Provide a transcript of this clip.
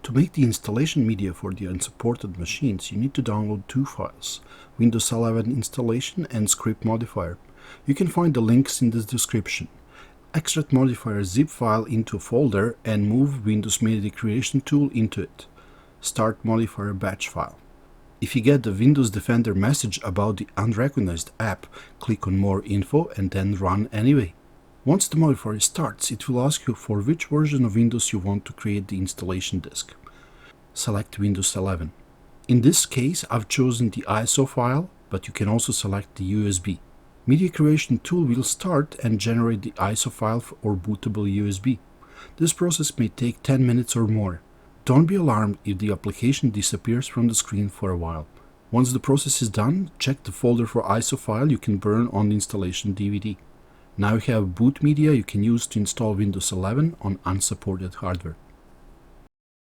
To make the installation media for the unsupported machines, you need to download two files, Windows 11 installation and script modifier. You can find the links in the description. Extract modifier zip file into a folder and move Windows Media Creation tool into it. Start modifier batch file. If you get the Windows Defender message about the unrecognized app, click on More Info and then Run anyway. Once the modifier starts, it will ask you for which version of Windows you want to create the installation disk. Select Windows 11. In this case, I've chosen the ISO file, but you can also select the USB. Media Creation tool will start and generate the ISO file or bootable USB. This process may take 10 minutes or more. Don't be alarmed if the application disappears from the screen for a while. Once the process is done, check the folder for ISO file you can burn on the installation DVD. Now you have boot media you can use to install Windows 11 on unsupported hardware.